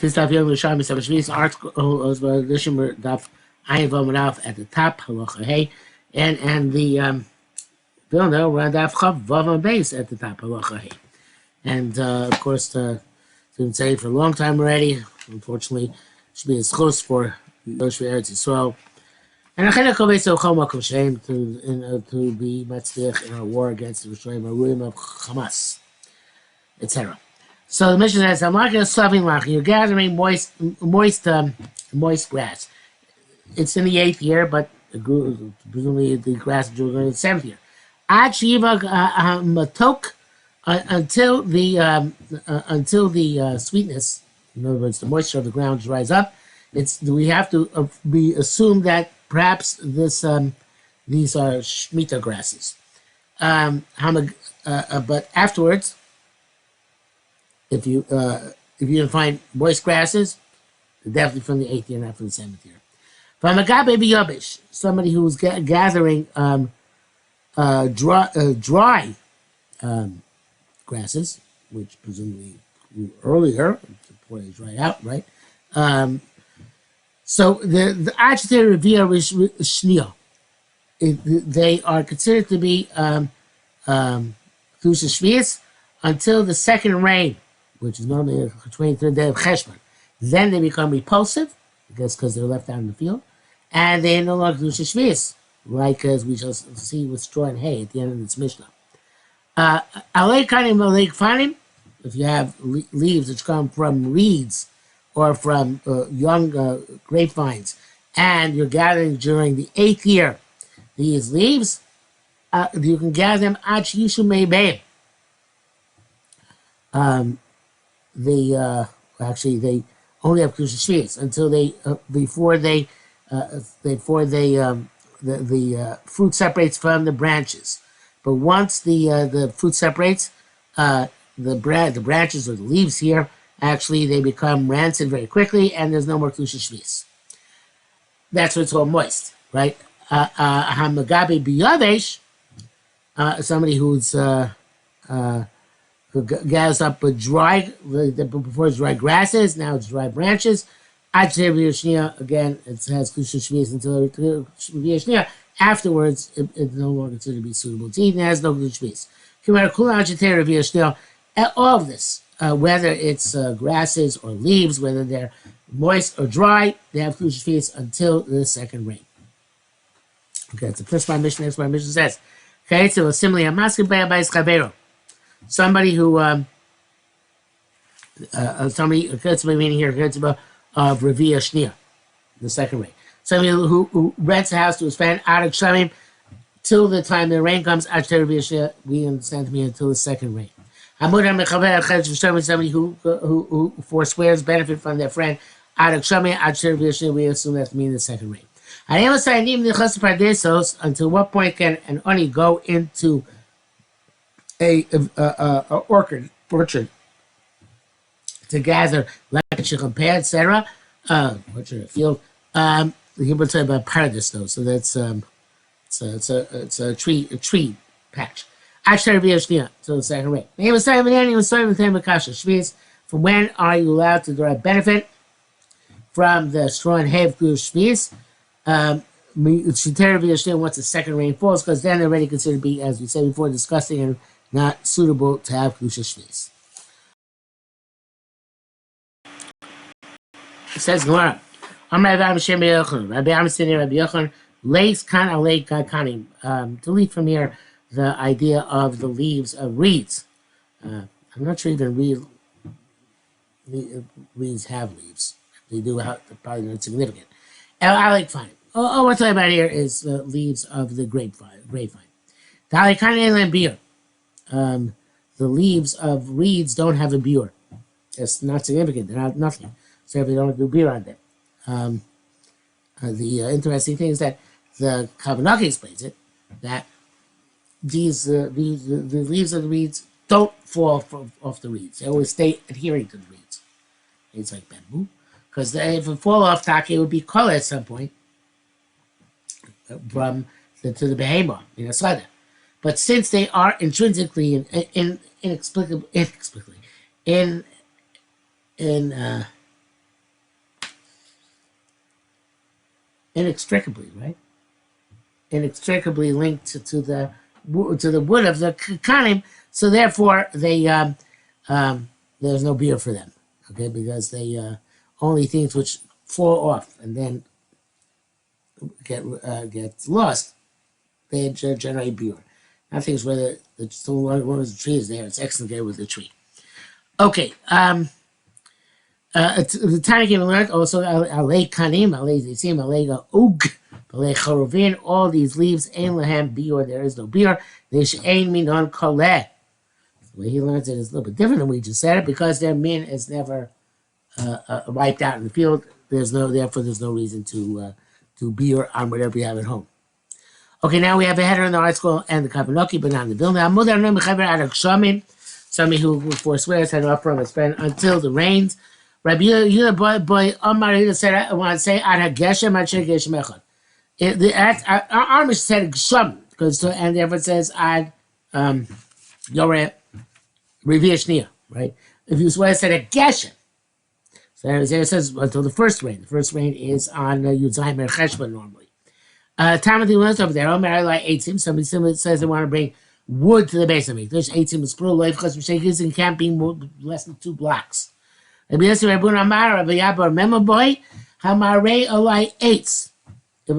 This daf Yerushalmi Shevi'is article edition daf Ayin Vav at the top halacha hey, and the Vilna we're on daf Chav Vav base at the top halacha hey, and of course been saying for a long time already. Unfortunately, should be as close for Yoshua Eretz Yisrael. And I kind of so Chomakom Shem to be matzliach in our war against the Yerushalmi Maruim of Hamas, etc. So the mission says, "I'm not going to slaving lach. You're gathering moist grass. It's in the 8th year, but presumably the grass is going in the 7th year. Ad shiva matok until the sweetness, in other words, the moisture of the ground dries up. We have to assume that perhaps these are shmita grasses. But afterwards, if you can find moist grasses, definitely from the 8th year, not from the 7th year. From a baby yabish, somebody who's gathering dry grasses, which presumably grew earlier before they dry out, right? So the agitated revia shniyah, they are considered to be Yerushalmi Shevi'is until the second rain, which is normally the 23rd day of Cheshvan. Then they become repulsive, I guess because they're left out in the field, and they no longer Yerushalmi Shevi'is, like as we shall see with straw and hay at the end of this Mishnah. If you have leaves which come from reeds or from young grapevines, and you're gathering during the 8th year, these leaves, you can gather them ad yishu meibeim. They only have Yerushalmi Shevi'is until the fruit separates from the branches. But once the fruit separates, the branches or the leaves here, actually they become rancid very quickly, and there's no more Yerushalmi Shevi'is. That's what's called moist, right? Hamagabi biyavesh, somebody who's who gathers up before it's dry grasses, now it's dry branches. Again, it has Yerushalmi Shevi'is until Yerushalmi. Afterwards, it's no longer considered to be suitable to eat, and it has no Yerushalmi Shevi'is. All of this, whether it's grasses or leaves, whether they're moist or dry, they have Yerushalmi Shevi'is until the second rain. Okay, it's the first part of Mishnah. That's what our Mishnah says. Okay, so similarly, somebody who meaning here of Revia Shnia, the second rain. Somebody who rents a house to his friend out of Shamim till the time the rain comes. We understand to mean until the second rain. Somebody who forswears benefit from their friend out of Shamim. We assume that to mean the second rain. Until what point can an oni go into a orchard to gather like etc. Orchard, a field. The Hebrew talk about paradise though, so that's it's a tree patch. Actually, so the second rate. From when are you allowed to derive benefit from the straw and hay of Yerushalmi Shevi'is? Once the second rain falls, because then they're already considered to be, as we said before, disgusting and not suitable to have Yerushalmi Shevi'is. It says Gemara, delete from here the idea of the leaves of reeds. I'm not sure even reeds have leaves. They do have, probably not significant. I like fine. All we're talking about here is the leaves of the grapevine. The leaves of reeds don't have a biur. It's not significant. They're not nothing. So if they don't do biur on them. The interesting thing is that the Kavanaki explains it, that the leaves of the reeds don't fall off the reeds. They always stay adhering to the reeds. It's like bamboo. Because if it fall off Taki, it would be color at some point to the behemoth, But since they are intrinsically inexplicably inextricably, right? Inextricably linked to the wood of the kanim. So therefore, there's no beer for them, okay? Because they only things which fall off and then get lost, they generate beer. Not things where one of the tree is there. It's excellent there with the tree. Okay. The Tanya can learn also alei kanim, alei zitzim, alei ug, alei charovin. All these leaves, ein lahem bior. There is no beer. There's ein minon koleh. The way he learns it is a little bit different than we just said it, because their min is never wiped out in the field. Therefore there's no reason to beer on whatever you have at home. Okay, now we have a header in the article and the Kapanoki, but not in the bill. Now, somebody who forswears had an offer of a friend until the rains. Rabbi Yehuda boy Omar Yehuda said, I want to say, Ad HaGeshem, Ad HaGeshem Echad. Our Amish said Gsham, and therefore it says Ad Yoreh Revi'ah Shniya, right? If you swear, it said a Geshem. So it says until the first rain. The first rain is on Yud Zayin Ber Cheshvan normally. Timothy learns over there. Somebody says they want to bring wood to the base of it. There's 18 with sprue life because shakers and can't be less than 2 blocks. If a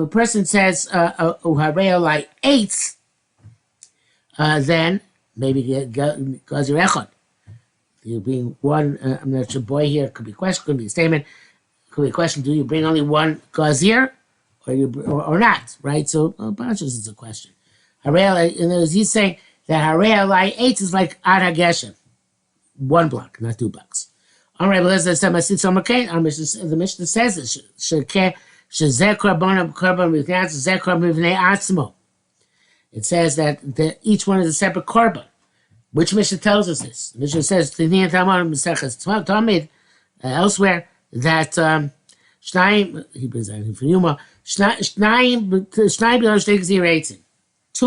person says then maybe gazer echad. You bring one. I'm not sure. Boy here could be a question. Could be a statement. Could be a question. Do you bring only one gazer? Or not, right? So Panchas is a question. He's saying that Harei Alai 8 is like Ad HaGeshem. 1 block, not 2 blocks. All right, but the Mishnah says it. It says that each one is a separate korban. Which Mishnah tells us this? The Mishnah says elsewhere that he brings that in for Yuma. 2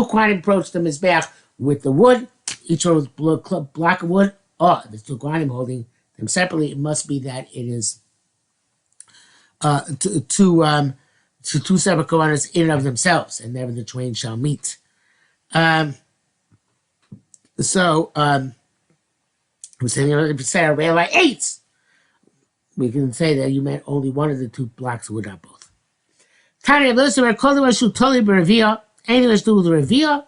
quantity approach the Mizbeach with the wood, each one with a block of wood. There's 2 quantity holding them separately. It must be that it is two separate quantities in and of themselves, and never the twain shall meet. So we say Arei 8. We can say that you meant only one of the 2 blocks of wood, not both. Tanya, listen, we're called the Rashu Toli Berevia. Anything that's to do with the Revia,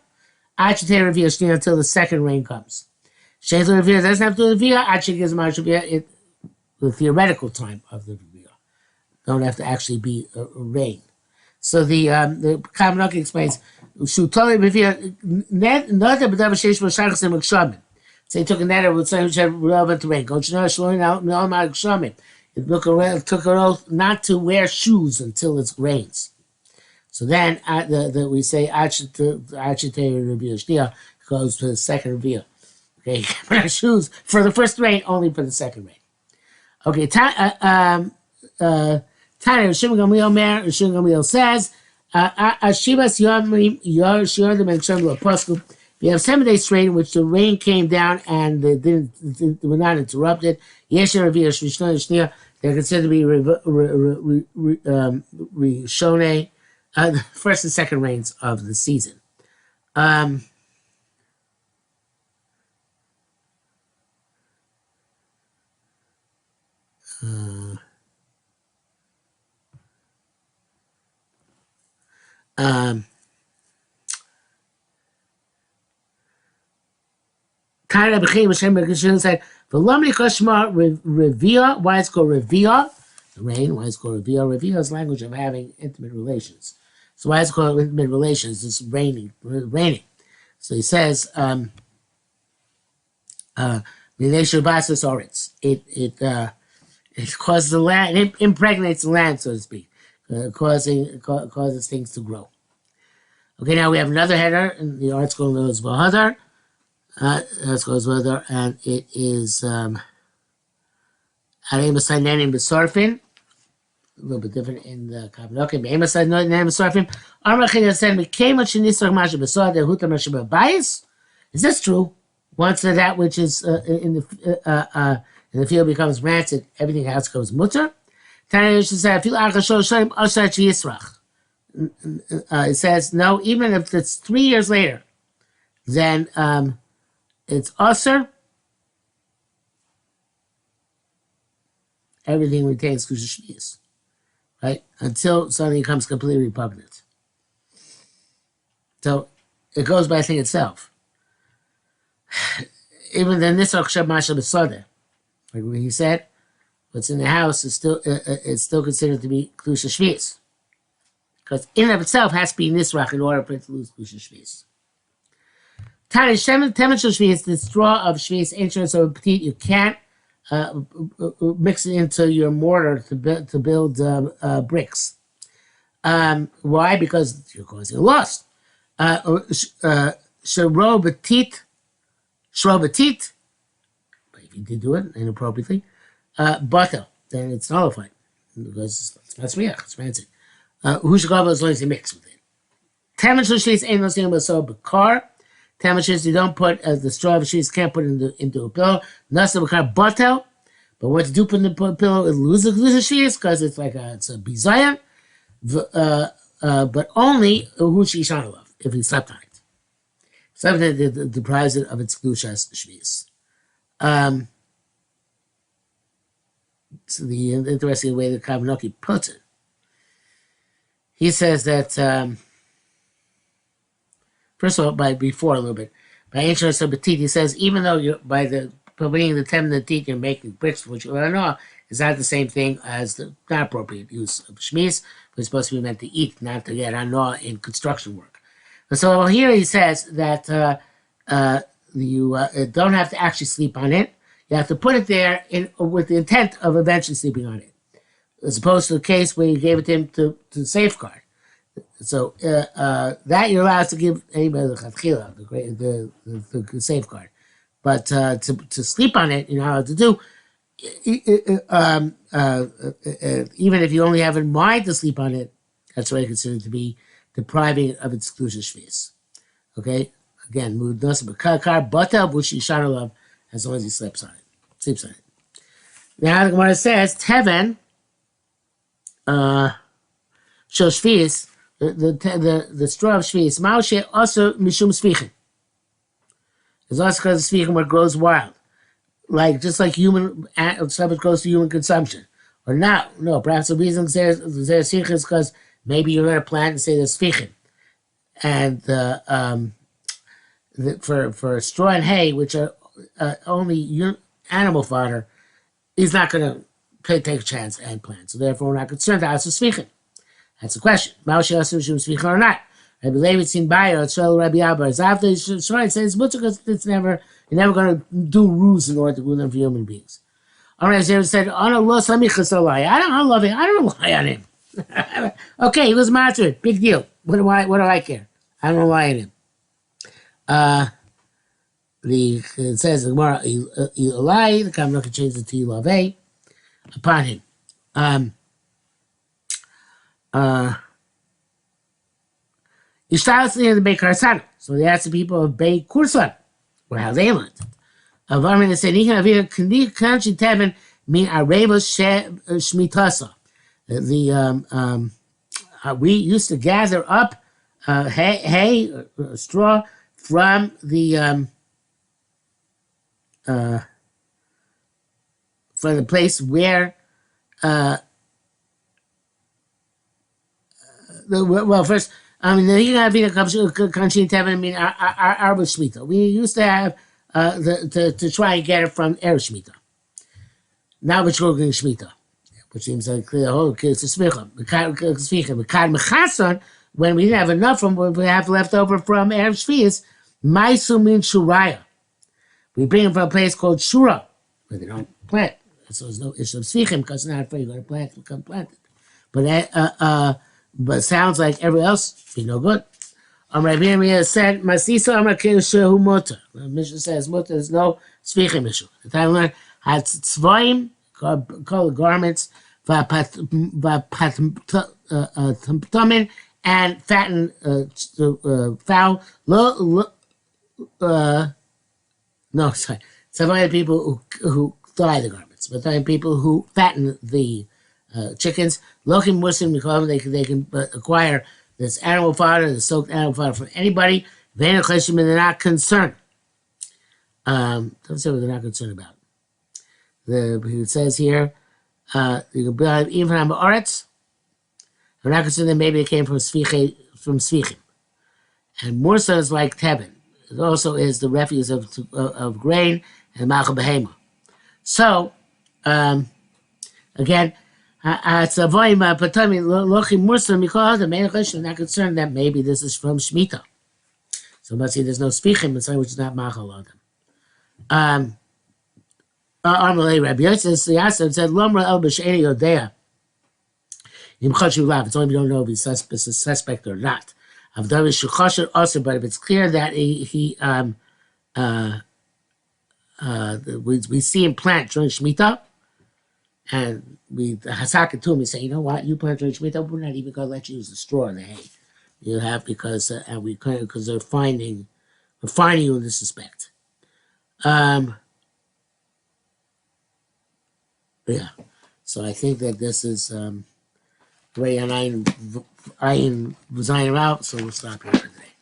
I should take Revia Shnia until the second rain comes. Shayla Revia doesn't have to do with Revia, I should give it the theoretical time of the Revia. Don't have to actually be a rain. So the Kavanaki explains, Shu Toli Berevia, nothing but Shesh Moshachasim Kshamin. So he took a net with something which had relevant to rain. Go to know Shloin out no Mal Kshamin. It took an oath not to wear shoes until it rains. So then we say Achite goes to the second Revia. Okay, wear shoes for the first rain, only for the second rain. Okay, Tanya Shimon Gamliel says, Ashivas Yordim and Shem Apostle. We have 7 days straight in which the rain came down and they were not interrupted. Yesher Revia Shishna. They're considered to be Rishone, the first and second rains of the season. Kind of became Hashem said, V'lamni Kashma Revia, why it's called Revia, the rain, why it's called Revia. Revia is language of having intimate relations. So why it's called intimate relations? It's raining. So he says, it causes the land, it impregnates the land, so to speak, causes things to grow. Okay, now we have another header in the article knows Bahadar. And it is Arim Asaynanim Besarfin. A little bit different in the Kabbalah. Be'em Asaynanim Besarfin. Armachin said, "Became what Shinisach Masha Besar the Hutam Masha Bayis." Is this true? Once that which is in the field becomes rancid, everything else goes mutter. Tanya said, "Fil Archashol Shalim Asach Yisrach." it says no. Even if it's 3 years later, then it's usher. Everything retains Kedusha Shvius, right? Until something becomes completely repugnant. So it goes by saying itself. Even the Nisach Shab Masha B'Sadeh, like when he said, what's in the house is still it's still considered to be Kedusha Shvius. Because in and of itself has to be Nisrach in order for it to lose Kedusha Shvius. Tani Temet Shvius, the straw of Shvius, ancient so petite, you can't mix it into your mortar to build bricks. Why? Because you're causing a loss. Shrobatit, but if you did do it inappropriately, butter, then it's nullified because it's masriach, it's rancid. Hushagava as long as you mix with it. Temet ain't no thing but so bakar. Temet you don't put the straw of shvius can't put it into a pillow. Nasa bakar butter. But what you do put in the pillow, it loses shvius because it's a bizayan. But only Hushishanalav if he slept on it. Something that deprives it of its Kedushas Shvius. So the interesting way that Kavanoki puts it, he says that first of all, by ancient Sabbatit, he says even though you're by the putting the tem and the teeth, you're making bricks, which you don't know is not the same thing as the not appropriate use of shmis. It's supposed to be meant to eat, not to get anah in construction work. So here he says that you don't have to actually sleep on it. You have to put it there with the intent of eventually sleeping on it, as opposed to the case where you gave it to him to safeguard. So that you're allowed to give anybody the chatchila, the safeguard. But to sleep on it, you know how to do. Even if you only have in mind to sleep on it, that's what I consider to be depriving it of its Kedusha Shvius. Okay? Again, as long as he sleeps on it. Now the Gemara says, Teven, Shvius, the straw of Shvius, Maushe also Mishum Svichim. It's also because the Svichim where it grows wild. Just like human stuff goes to human consumption, or not. No, perhaps the reason there's sfichim is because maybe you're going to plant and say there's sfichim, and for straw and hay, which are only animal fodder, he's not going to take a chance and plant. So therefore, we're not concerned that it's sfichim. That's the question. Ma'aseh asum sfichim or not? Rabbi Levi seen buyer. It's Rabbi Abba. After Shmuel says mutter because it's never. You're never going to do rules in order to do them for human beings. All right, Zera said, I don't love him. I don't lie on him. Okay, he was martyred. Big deal. What do I care? I don't lie on him. It says the Gemara, Eli, the Kavanaugh can change it to Ilaveh upon him. Ishtalasli and the Beit Karsana. So they asked the people of Beit Kursan. Or how they learned. Avarmin said, "Kanchi Tevin mean Areva Shmitasa." We used to gather up hay straw from the place where first. We used to have to try and get it from Erev Shemitah. Now we're talking Shemitah, which seems like the whole case is Svichim. When we didn't have enough from what we have left over from Erev Shvius, Maisu means Shuraya. We bring them from a place called Shura, where they don't plant. So there's no issue of Svichim because it's not afraid you're going to plant, become planted. But it sounds like everyone else be no good. Rabbi said, "Masisa Amrakin Shehu Mutter." The Mishnah says Mutter is no Svichim issue. The time learned had tzvaim called garments, v'patamtamin and fatten fowl. No, sorry. Tzvaim people who dye the garments, but then people who fatten the chickens. Lochim Muslim, they can acquire this animal fodder, the soaked animal fodder from anybody. They're not concerned. Don't say what they're not concerned about. It says here, you can build even on the arts. They're not concerned that maybe it came from Svichim. And more so is like Tebin. It also is the refuse of grain and Malcha Behema. So, again, it's a volume, but tell me, Lochim Mursam, because the main question not concerned that maybe this is from Shemitah. So, let's see, there's no Spichim inside, which is not Machal on them. Amalei Rabbi Yosef said, Lomra El B'Sheini Yodea. It's only if you don't know if he's a suspect or not. But if it's clear that we see him plant during Shemitah, and we Hasaka to him, we say, you know what, you plant during Shemitah, we're not even going to let you use the straw in the hay. You have because they're finding you in this respect. Yeah. So I think that this is Ray and I was ironing out, so we'll stop here for today.